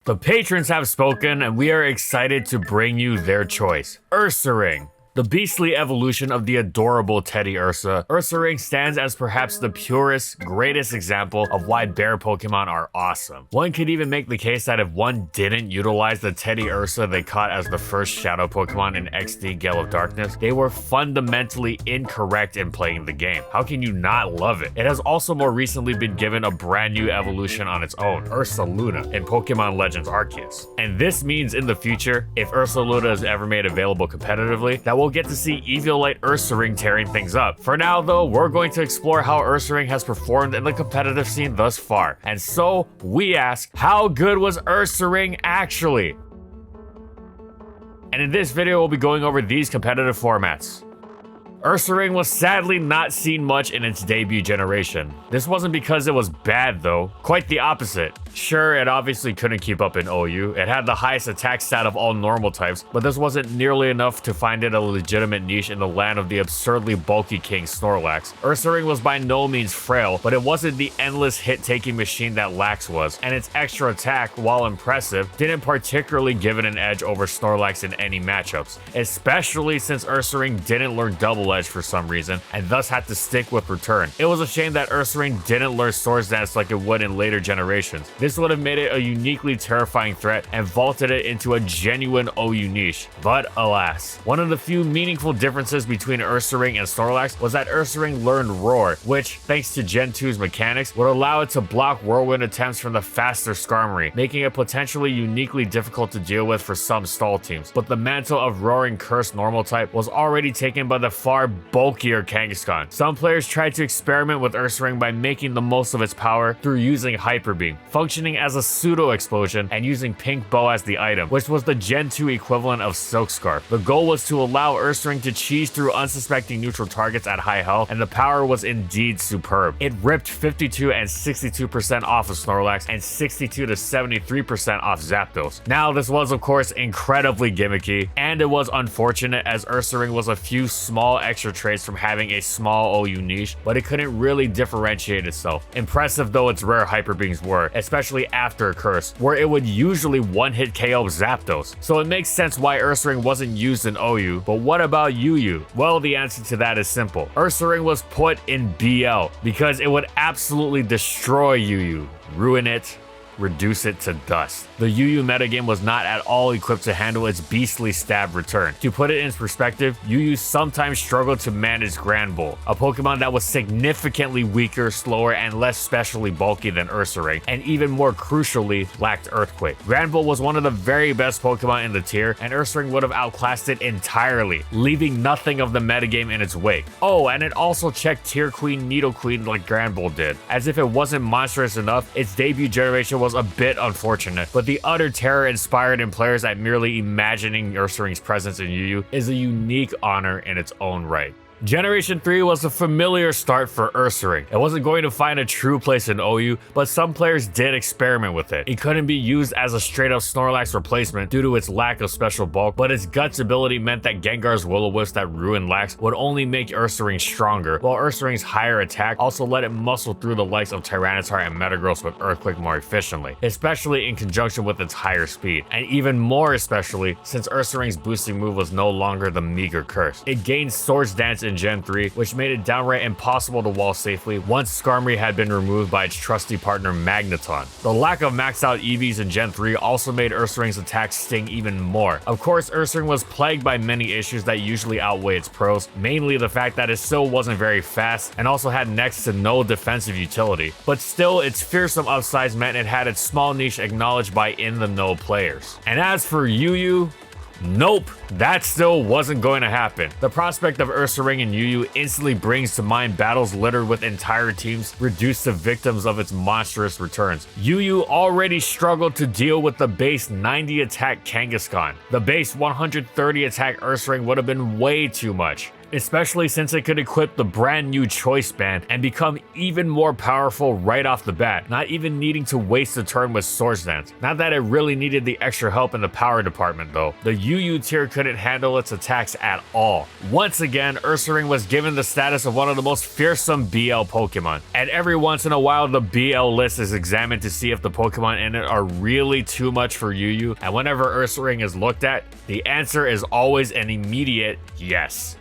The patrons have spoken, and we are excited to bring you their choice. Ursaring. The beastly evolution of the adorable Teddy Ursa, Ursaring stands as perhaps the purest, greatest example of why bear Pokemon are awesome. One could even make the case that if one didn't utilize the Teddy Ursa they caught as the first Shadow Pokemon in XD Gale of Darkness, they were fundamentally incorrect in playing the game. How can you not love it? It has also more recently been given a brand new evolution on its own, Ursaluna, in Pokemon Legends Arceus. And this means in the future, if Ursaluna is ever made available competitively, that we'll get to see Eviolite Ursaring tearing things up. For now though, we're going to explore how Ursaring has performed in the competitive scene thus far. And so, we ask, how good was Ursaring actually? And in this video, we'll be going over these competitive formats. Ursaring was sadly not seen much in its debut generation. This wasn't because it was bad though, quite the opposite. Sure, it obviously couldn't keep up in OU, it had the highest attack stat of all normal types, but this wasn't nearly enough to find it a legitimate niche in the land of the absurdly bulky King Snorlax. Ursaring was by no means frail, but it wasn't the endless hit-taking machine that Lax was, and its extra attack, while impressive, didn't particularly give it an edge over Snorlax in any matchups, especially since Ursaring didn't learn Double Edge for some reason, and thus had to stick with Return. It was a shame that Ursaring didn't learn Swords Dance like it would in later generations. This would have made it a uniquely terrifying threat and vaulted it into a genuine OU niche. But alas, one of the few meaningful differences between Ursaring and Snorlax was that Ursaring learned Roar, which, thanks to Gen 2's mechanics, would allow it to block Whirlwind attempts from the faster Skarmory, making it potentially uniquely difficult to deal with for some stall teams. But the mantle of Roaring Curse normal type was already taken by the far bulkier Kangaskhan. Some players tried to experiment with Ursaring by making the most of its power through using Hyper Beam, functioning as a pseudo explosion and using Pink Bow as the item, which was the Gen 2 equivalent of Silk Scarf. The goal was to allow Ursaring to cheese through unsuspecting neutral targets at high health, and the power was indeed superb. It ripped 52 and 62% off of Snorlax and 62 to 73% off Zapdos. Now, this was of course incredibly gimmicky, and it was unfortunate as Ursaring was a few small extra traits from having a small OU niche, but it couldn't really differentiate itself. Impressive though its rare Hyper Beams were, especially after a curse, where it would usually one-hit KO Zapdos. So it makes sense why Ursaring wasn't used in OU, but what about UU? Well, the answer to that is simple. Ursaring was put in BL because it would absolutely destroy UU, ruin it, reduce it to dust. The UU metagame was not at all equipped to handle its beastly stab return. To put it in perspective, UU sometimes struggled to manage Granbull, a Pokemon that was significantly weaker, slower, and less specially bulky than Ursaring, and even more crucially, lacked Earthquake. Granbull was one of the very best Pokemon in the tier, and Ursaring would have outclassed it entirely, leaving nothing of the metagame in its wake. Oh, and it also checked Tier Queen Nidoqueen like Granbull did. As if it wasn't monstrous enough, its debut generation was a bit unfortunate, but the utter terror inspired in players at merely imagining Ursaring's presence in UU is a unique honor in its own right. Generation 3 was a familiar start for Ursaring. It wasn't going to find a true place in OU, but some players did experiment with it. It couldn't be used as a straight up Snorlax replacement due to its lack of special bulk, but its Guts ability meant that Gengar's Will-O-Wisp that ruined Lax would only make Ursaring stronger, while Ursaring's higher attack also let it muscle through the likes of Tyranitar and Metagross with Earthquake more efficiently, especially in conjunction with its higher speed, and even more especially since Ursaring's boosting move was no longer the meager curse. It gained Swords Dance in Gen 3, which made it downright impossible to wall safely once Skarmory had been removed by its trusty partner Magneton. The lack of maxed out EVs in Gen 3 also made Ursaring's attacks sting even more. Of course, Ursaring was plagued by many issues that usually outweigh its pros, mainly the fact that it still wasn't very fast and also had next to no defensive utility, but still its fearsome upsize meant it had its small niche acknowledged by in-the-know players. And as for UU, nope, that still wasn't going to happen. The prospect of Ursaring and UU instantly brings to mind battles littered with entire teams reduced to victims of its monstrous returns. UU already struggled to deal with the base 90 attack Kangaskhan. The base 130 attack Ursaring would have been way too much. especially since it could equip the brand new Choice Band and become even more powerful right off the bat, not even needing to waste a turn with Swords Dance. Not that it really needed the extra help in the power department though. The UU tier couldn't handle its attacks at all. Once again, Ursaring was given the status of one of the most fearsome BL Pokemon, and every once in a while the BL list is examined to see if the Pokemon in it are really too much for UU, and whenever Ursaring is looked at, the answer is always an immediate yes.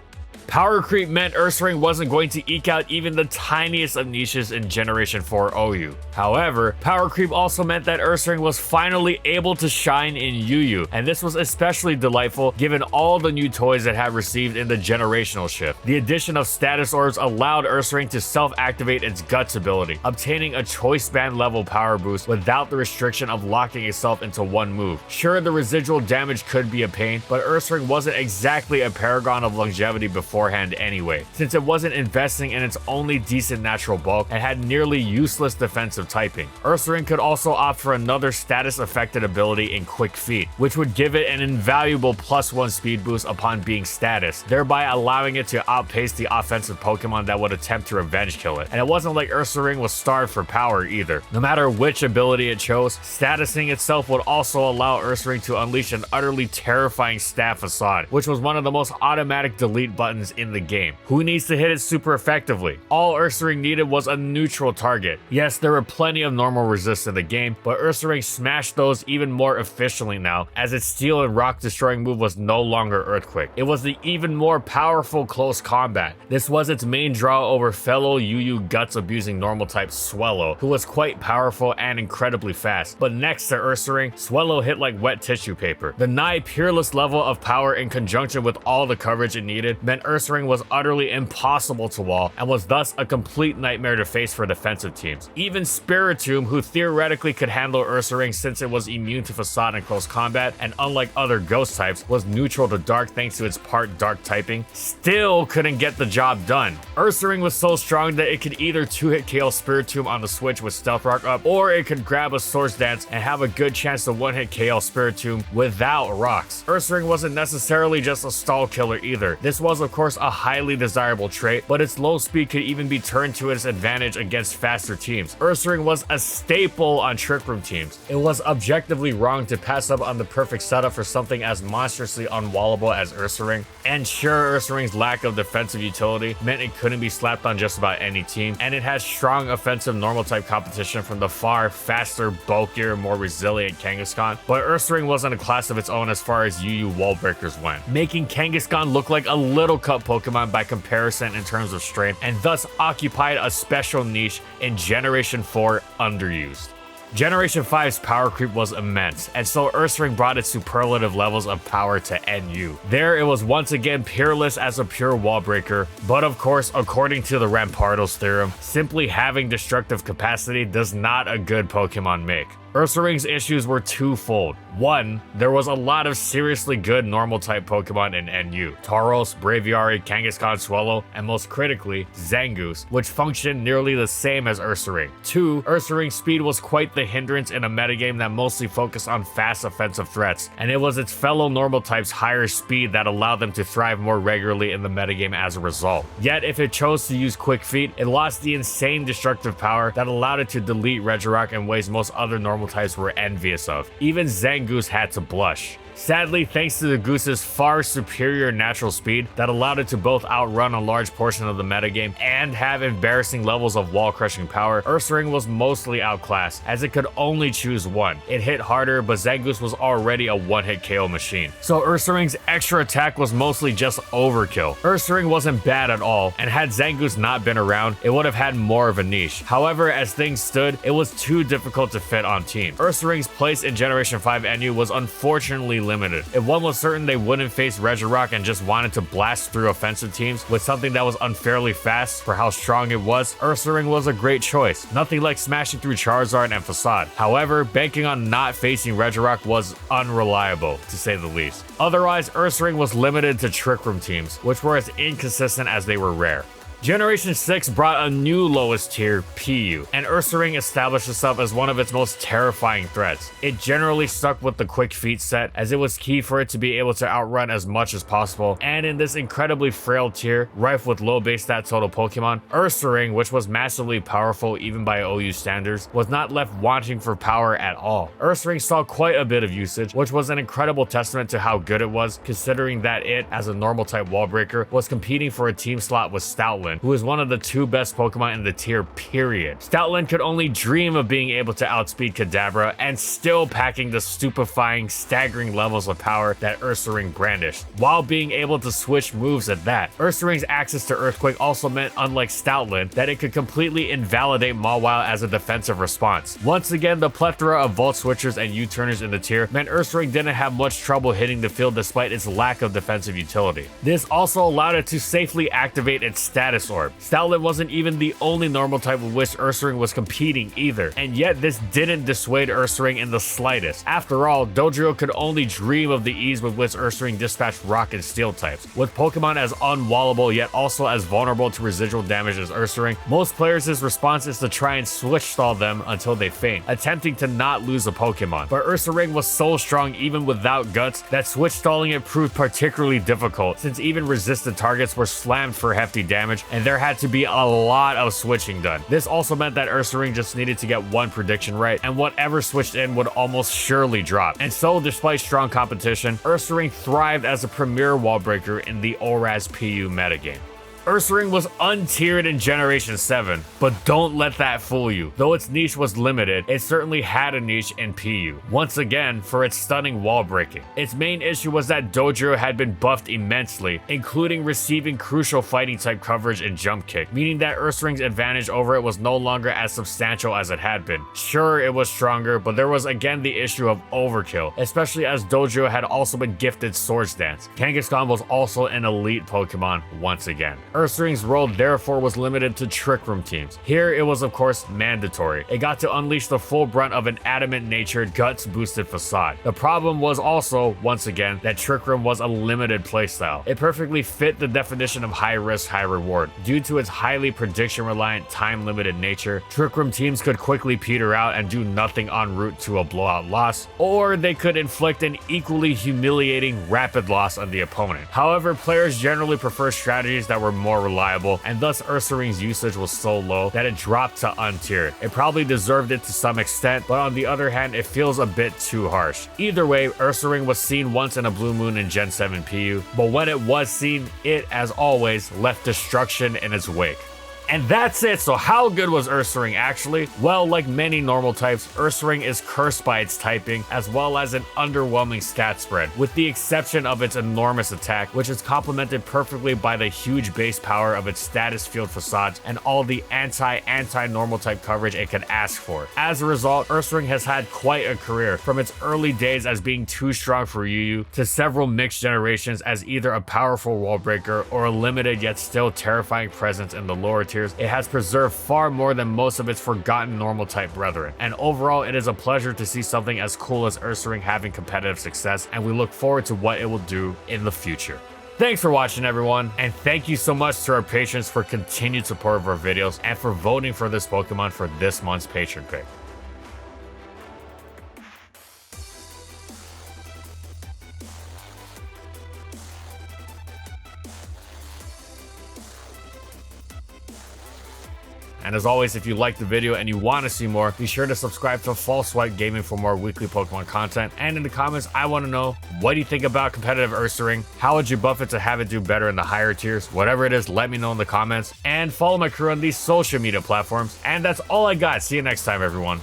Power creep meant Ursaring wasn't going to eke out even the tiniest of niches in Generation 4 OU. However, power creep also meant that Ursaring was finally able to shine in UU, and this was especially delightful given all the new toys it had received in the generational shift. The addition of status orbs allowed Ursaring to self-activate its Guts ability, obtaining a Choice Band level power boost without the restriction of locking itself into one move. Sure, the residual damage could be a pain, but Ursaring wasn't exactly a paragon of longevity beforehand anyway, since it wasn't investing in its only decent natural bulk and had nearly useless defensive typing. Ursaring could also opt for another status affected ability in Quick Feet, which would give it an invaluable +1 speed boost upon being status, thereby allowing it to outpace the offensive Pokemon that would attempt to revenge kill it. And it wasn't like Ursaring was starved for power either. No matter which ability it chose, statusing itself would also allow Ursaring to unleash an utterly terrifying Staff Facade, which was one of the most automatic delete buttons in the game. Who needs to hit it super effectively? All Ursaring needed was a neutral target. Yes, there were plenty of normal resists in the game, but Ursaring smashed those even more efficiently now, as its steel and rock destroying move was no longer Earthquake. It was the even more powerful close combat. This was its main draw over fellow UU guts abusing normal type Swellow, who was quite powerful and incredibly fast. But next to Ursaring, Swellow hit like wet tissue paper. The nigh peerless level of power in conjunction with all the coverage it needed meant Ursaring was utterly impossible to wall and was thus a complete nightmare to face for defensive teams. Even Spiritomb, who theoretically could handle Ursaring since it was immune to Facade and close combat, and unlike other ghost types, was neutral to dark thanks to its part dark typing, still couldn't get the job done. Ursaring was so strong that it could either 2-hit KO Spiritomb on the switch with Stealth Rock up, or it could grab a Swords Dance and have a good chance to 1-hit KO Spiritomb without rocks. Ursaring wasn't necessarily just a stall killer either. This was of course a highly desirable trait, but its low speed could even be turned to its advantage against faster teams. Ursaring was a staple on Trick Room teams. It was objectively wrong to pass up on the perfect setup for something as monstrously unwallable as Ursaring. And sure, Ursaring's lack of defensive utility meant it couldn't be slapped on just about any team, and it had strong offensive normal type competition from the far faster, bulkier, more resilient Kangaskhan, but Ursaring wasn't a class of its own as far as UU wall breakers went, making Kangaskhan look like a little cut Pokemon by comparison in terms of strength, and thus occupied a special niche in Generation 4 underused. Generation 5's power creep was immense, and so Ursaring brought its superlative levels of power to NU. There it was once again peerless as a pure wall breaker, but of course, according to the Rampardos theorem, simply having destructive capacity does not a good Pokemon make. Ursaring's issues were twofold. One, there was a lot of seriously good normal type Pokemon in NU. Tauros, Braviary, Kangaskhan, Swellow, and most critically, Zangoose, which functioned nearly the same as Ursaring. Two, Ursaring's speed was quite the hindrance in a metagame that mostly focused on fast offensive threats, and it was its fellow normal types' higher speed that allowed them to thrive more regularly in the metagame as a result. Yet if it chose to use Quick Feet, it lost the insane destructive power that allowed it to delete Regirock in ways most other normal types were envious of. Even Zangoose had to blush. Sadly, thanks to the Goose's far superior natural speed that allowed it to both outrun a large portion of the metagame and have embarrassing levels of wall-crushing power, Ursaring was mostly outclassed, as it could only choose one. It hit harder, but Zangoose was already a one-hit KO machine. So Ursaring's extra attack was mostly just overkill. Ursaring wasn't bad at all, and had Zangoose not been around, it would have had more of a niche. However, as things stood, it was too difficult to fit on teams. Ursaring's place in Generation 5 NU was unfortunately limited. If one was certain they wouldn't face Regirock and just wanted to blast through offensive teams with something that was unfairly fast for how strong it was, Ursaring was a great choice. Nothing like smashing through Charizard and Facade. However, banking on not facing Regirock was unreliable, to say the least. Otherwise, Ursaring was limited to Trick Room teams, which were as inconsistent as they were rare. Generation 6 brought a new lowest tier, PU, and Ursaring established itself as one of its most terrifying threats. It generally stuck with the quick feet set, as it was key for it to be able to outrun as much as possible, and in this incredibly frail tier, rife with low base stat total Pokemon, Ursaring, which was massively powerful even by OU standards, was not left wanting for power at all. Ursaring saw quite a bit of usage, which was an incredible testament to how good it was, considering that it, as a normal type wall breaker, was competing for a team slot with Stoutland, who is one of the 2 best Pokemon in the tier, period. Stoutland could only dream of being able to outspeed Kadabra and still packing the stupefying, staggering levels of power that Ursaring brandished, while being able to switch moves at that. Ursaring's access to Earthquake also meant, unlike Stoutland, that it could completely invalidate Mawile as a defensive response. Once again, the plethora of Volt Switchers and U-turners in the tier meant Ursaring didn't have much trouble hitting the field despite its lack of defensive utility. This also allowed it to safely activate its status orb. Stoutland wasn't even the only normal type with which Ursaring was competing either, and yet this didn't dissuade Ursaring in the slightest. After all, Dodrio could only dream of the ease with which Ursaring dispatched Rock and Steel types. With Pokemon as unwallable yet also as vulnerable to residual damage as Ursaring, most players' response is to try and switch stall them until they faint, attempting to not lose a Pokemon. But Ursaring was so strong even without guts that switch stalling it proved particularly difficult, since even resisted targets were slammed for hefty damage and there had to be a lot of switching done. This also meant that Ursaring just needed to get one prediction right, and whatever switched in would almost surely drop. And so, despite strong competition, Ursaring thrived as a premier wall breaker in the ORAS PU metagame. Ursaring was untiered in Generation 7, but don't let that fool you. Though its niche was limited, it certainly had a niche in PU, once again for its stunning wall breaking. Its main issue was that Dodrio had been buffed immensely, including receiving crucial fighting type coverage and jump kick, meaning that Ursaring's advantage over it was no longer as substantial as it had been. Sure, it was stronger, but there was again the issue of overkill, especially as Dodrio had also been gifted Swords Dance. Kangaskhan was also an elite Pokemon once again. Ursaring's role therefore was limited to Trick Room teams. Here it was of course mandatory. It got to unleash the full brunt of an adamant-natured, guts-boosted facade. The problem was also, once again, that Trick Room was a limited playstyle. It perfectly fit the definition of high risk, high reward. Due to its highly prediction-reliant, time-limited nature, Trick Room teams could quickly peter out and do nothing en route to a blowout loss, or they could inflict an equally humiliating, rapid loss on the opponent. However, players generally prefer strategies that were more reliable, and thus Ursaring's usage was so low that it dropped to untiered. It probably deserved it to some extent, but on the other hand, it feels a bit too harsh. Either way, Ursaring was seen once in a blue moon in Gen 7 PU, but when it was seen, it, as always, left destruction in its wake. And that's it. So how good was Ursaring actually? Well, like many normal types, Ursaring is cursed by its typing, as well as an underwhelming stat spread, with the exception of its enormous attack, which is complemented perfectly by the huge base power of its status field facades and all the anti-normal type coverage it could ask for. As a result, Ursaring has had quite a career, from its early days as being too strong for UU, to several mixed generations as either a powerful wall breaker or a limited yet still terrifying presence in the lower tiers. It has preserved far more than most of its forgotten normal type brethren, and overall it is a pleasure to see something as cool as Ursaring having competitive success, and we look forward to what it will do in the future. Thanks for watching everyone, and thank you so much to our patrons for continued support of our videos and for voting for this Pokemon for this month's patron pick. And as always, if you liked the video and you want to see more, be sure to subscribe to False Swipe Gaming for more weekly Pokemon content. And in the comments, I want to know, what do you think about competitive Ursaring? How would you buff it to have it do better in the higher tiers? Whatever it is, let me know in the comments. And follow my crew on these social media platforms. And that's all I got. See you next time, everyone.